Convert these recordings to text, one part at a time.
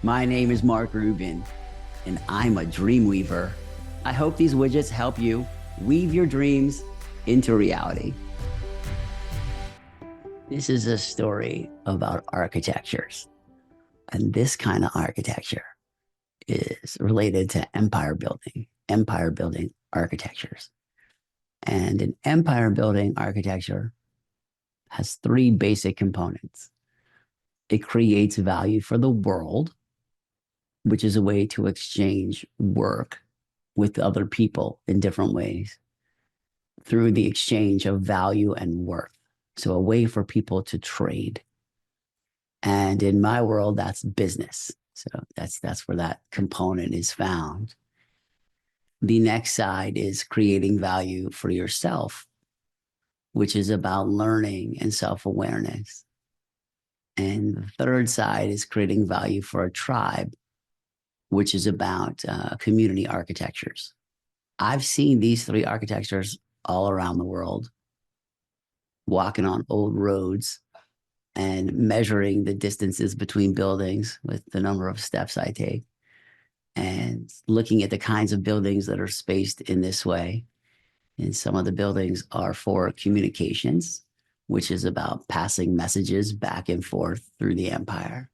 My name is Mark Rubin, and I'm a dream weaver. I hope these widgets help you weave your dreams into reality. This is a story about architectures, and this kind of architecture is related to empire building architectures. And an empire building architecture has three basic components. It creates value for the world, which is a way to exchange work with other people in different ways through the exchange of value and worth. So a way for people to trade. And in my world, that's business. So that's where that component is found. The next side is creating value for yourself, which is about learning and self-awareness. And the third side is creating value for a tribe, which is about community architectures. I've seen these three architectures all around the world, walking on old roads and measuring the distances between buildings with the number of steps I take, and looking at the kinds of buildings that are spaced in this way. And some of the buildings are for communications, which is about passing messages back and forth through the empire.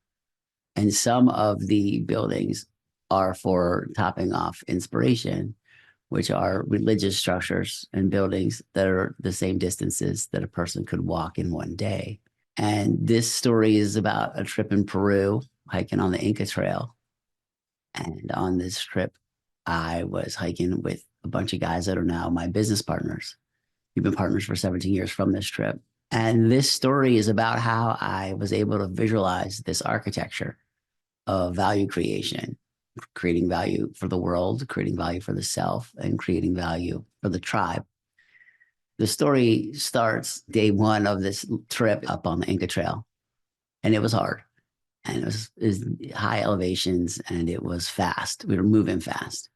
And some of the buildings are for topping off inspiration, which are religious structures and buildings that are the same distances that a person could walk in one day. And this story is about a trip in Peru, hiking on the Inca Trail. And on this trip, I was hiking with a bunch of guys that are now my business partners. We've been partners for 17 years from this trip. And this story is about how I was able to visualize this architecture of value creation, creating value for the world, creating value for the self, and creating value for the tribe. The story starts day one of this trip up on the Inca Trail, and it was hard. And it was high elevations, and it was fast. We were moving fast.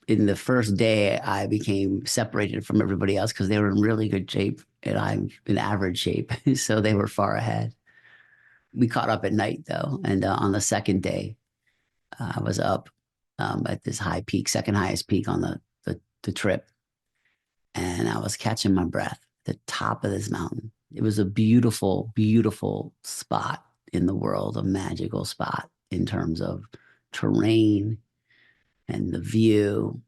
In the first day, I became separated from everybody else because they were in really good shape, and I'm in average shape. So they were far ahead. We caught up at night, though. And on the second day, I was up at this high peak, second highest peak on the trip. And I was catching my breath at the top of this mountain. It was a beautiful, beautiful spot in the world, a magical spot in terms of terrain and the view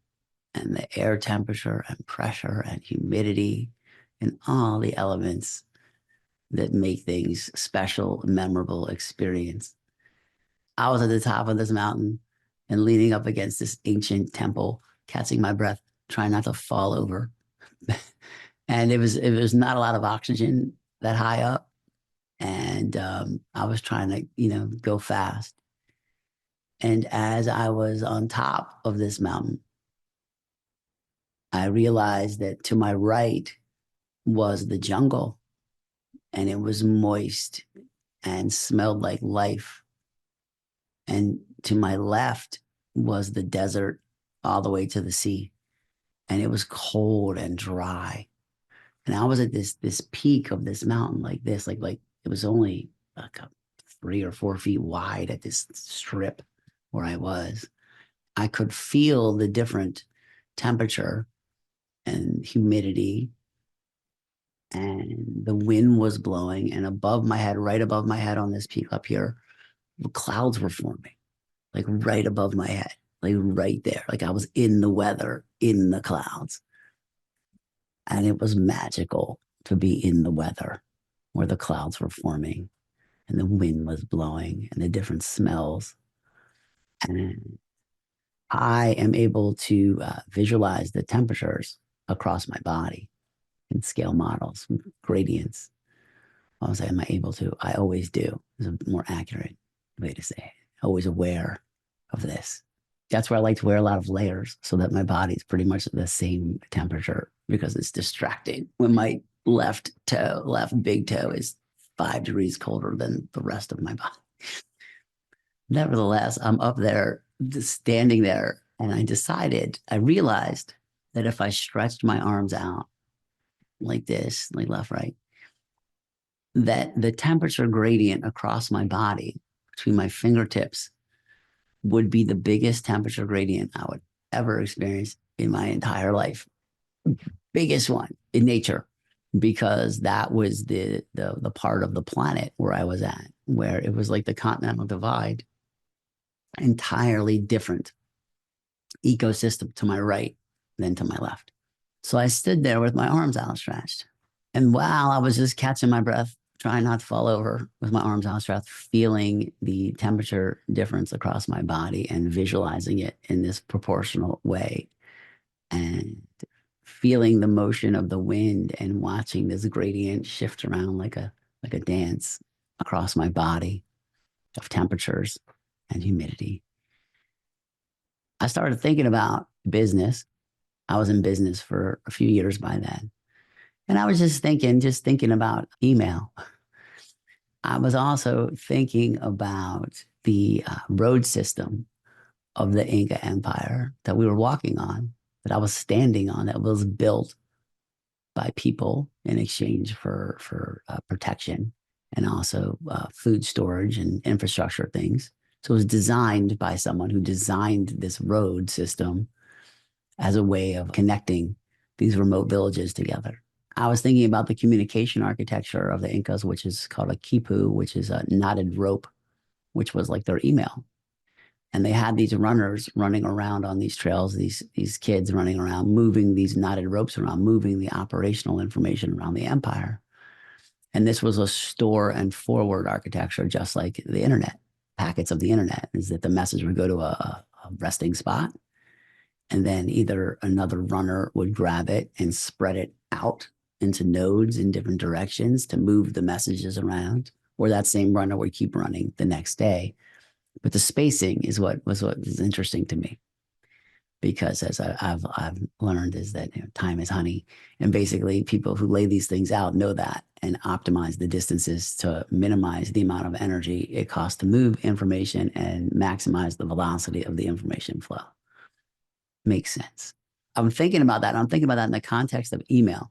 and the air temperature and pressure and humidity and all the elements that make things special, memorable experience. I was at the top of this mountain and leaning up against this ancient temple, catching my breath, trying not to fall over. And it was not a lot of oxygen that high up. And I was trying to, go fast. And as I was on top of this mountain, I realized that to my right was the jungle, and it was moist and smelled like life. And to my left was the desert all the way to the sea, and it was cold and dry. And I was at this peak of this mountain like this, like it was only like 3 or 4 feet wide at this strip where I was. I could feel the different temperature and humidity, and the wind was blowing, and above my head, right above my head on this peak up here, the clouds were forming, like right above my head, like right there. Like I was in the weather, in the clouds. And it was magical to be in the weather where the clouds were forming and the wind was blowing and the different smells. And I am able to visualize the temperatures across my body in scale models, gradients. I was am I able to? I always do. Is a more accurate way to say it. Always aware of this. That's where I like to wear a lot of layers so that my body's pretty much the same temperature, because it's distracting when my left big toe is 5 degrees colder than the rest of my body. Nevertheless, I'm up there, just standing there, and I realized that if I stretched my arms out like this, like left, right, that the temperature gradient across my body between my fingertips would be the biggest temperature gradient I would ever experience in my entire life. Biggest one in nature, because that was the part of the planet where I was at, where it was like the continental divide, entirely different ecosystem to my right than to my left. So I stood there with my arms outstretched. And while I was just catching my breath, trying not to fall over with my arms outstretched, feeling the temperature difference across my body and visualizing it in this proportional way, and feeling the motion of the wind and watching this gradient shift around like a dance across my body of temperatures and humidity. I started thinking about business. I was in business for a few years by then. And I was just thinking about email. I was also thinking about the road system of the Inca Empire that we were walking on, that I was standing on, that was built by people in exchange for protection and also food storage and infrastructure things. So it was designed by someone who designed this road system as a way of connecting these remote villages together. I was thinking about the communication architecture of the Incas, which is called a quipu, which is a knotted rope, which was like their email. And they had these runners running around on these trails, these kids running around, moving these knotted ropes around, moving the operational information around the empire. And this was a store and forward architecture, just like the internet. Packets of the internet is that the message would go to a resting spot, and then either another runner would grab it and spread it out into nodes in different directions to move the messages around, or that same runner would keep running the next day. But the spacing is what was interesting to me, because as I've learned is that time is honey, and basically people who lay these things out know that and optimize the distances to minimize the amount of energy it costs to move information and maximize the velocity of the information flow. Makes sense. I'm thinking about that. I'm thinking about that in the context of email.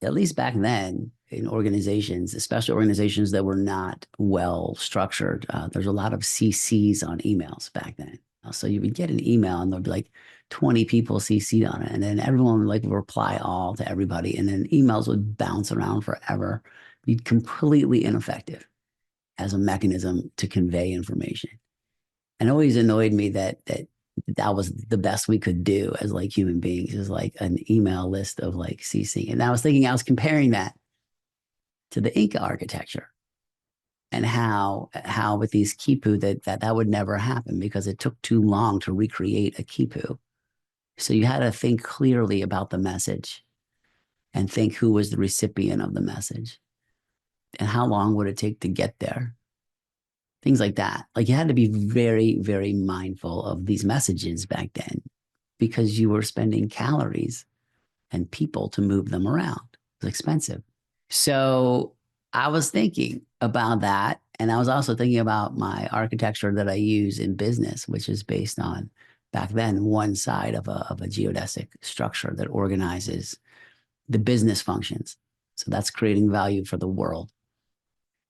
At least back then, in organizations, especially organizations that were not well structured, there's a lot of CCs on emails back then. So you would get an email and there'd be like 20 people CC'd on it. And then everyone would like reply all to everybody. And then emails would bounce around forever, be completely ineffective as a mechanism to convey information. And it always annoyed me that was the best we could do as like human beings, is like an email list of like CC. And I was comparing that to the Inca architecture, and how with these quipu that would never happen because it took too long to recreate a quipu. So you had to think clearly about the message and think who was the recipient of the message and how long would it take to get there. Things like that. Like you had to be very, very mindful of these messages back then, because you were spending calories and people to move them around. It was expensive. So I was thinking about that. And I was also thinking about my architecture that I use in business, which is based on, back then, one side of a geodesic structure that organizes the business functions. So that's creating value for the world.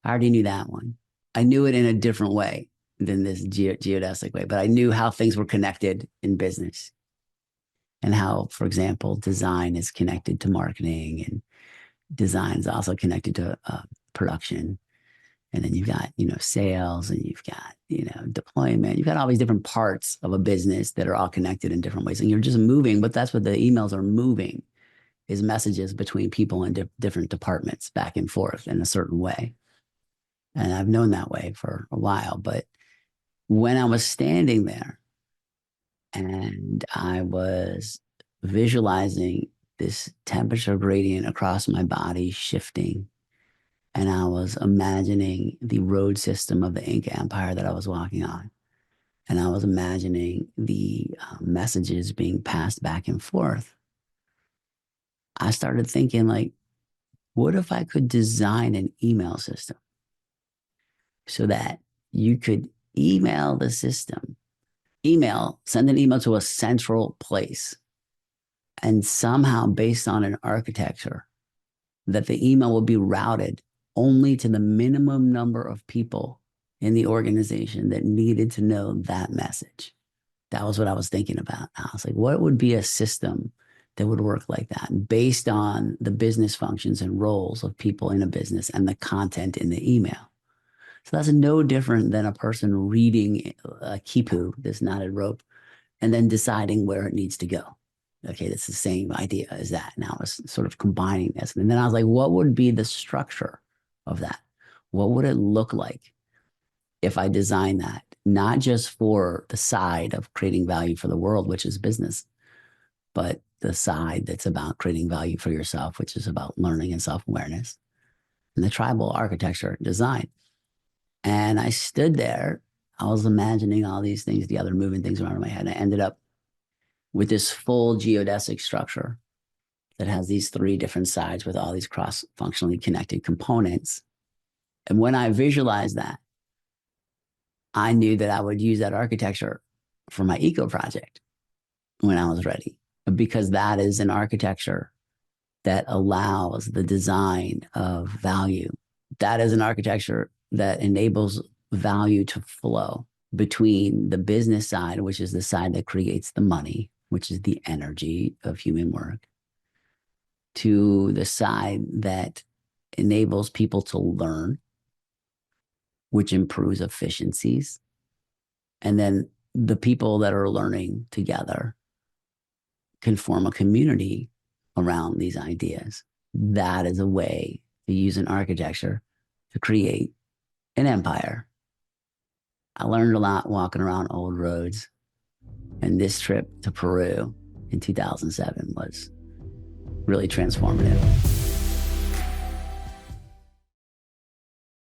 I already knew that one. I knew it in a different way than this geodesic way, but I knew how things were connected in business, and how, for example, design is connected to marketing, and design is also connected to production. And then you've got, sales, and you've got, deployment. You've got all these different parts of a business that are all connected in different ways. And you're just moving, but that's what the emails are moving, is messages between people in different departments back and forth in a certain way. And I've known that way for a while. But when I was standing there and I was visualizing this temperature gradient across my body shifting, and I was imagining the road system of the Inca Empire that I was walking on, and I was imagining the messages being passed back and forth, I started thinking, like, what if I could design an email system so that you could email the system, send an email to a central place, and somehow, based on an architecture, that the email will be routed only to the minimum number of people in the organization that needed to know that message. That was what I was thinking about. I was like, what would be a system that would work like that based on the business functions and roles of people in a business and the content in the email? So that's no different than a person reading a quipu, this knotted rope, and then deciding where it needs to go. Okay, that's the same idea as that. Now I was sort of combining this. And then I was like, what would be the structure of that? What would it look like if I design that, not just for the side of creating value for the world, which is business, but the side that's about creating value for yourself, which is about learning and self-awareness, and the tribal architecture design. And I stood there, I was imagining all these things together, moving things around in my head. I ended up with this full geodesic structure that has these three different sides with all these cross-functionally connected components. And when I visualized that, I knew that I would use that architecture for my eco project when I was ready, because that is an architecture that allows the design of value. That is an architecture that enables value to flow between the business side, which is the side that creates the money, which is the energy of human work, to the side that enables people to learn, which improves efficiencies. And then the people that are learning together can form a community around these ideas. That is a way to use an architecture to create an empire. I learned a lot walking around old roads, and this trip to Peru in 2007 was really transformative.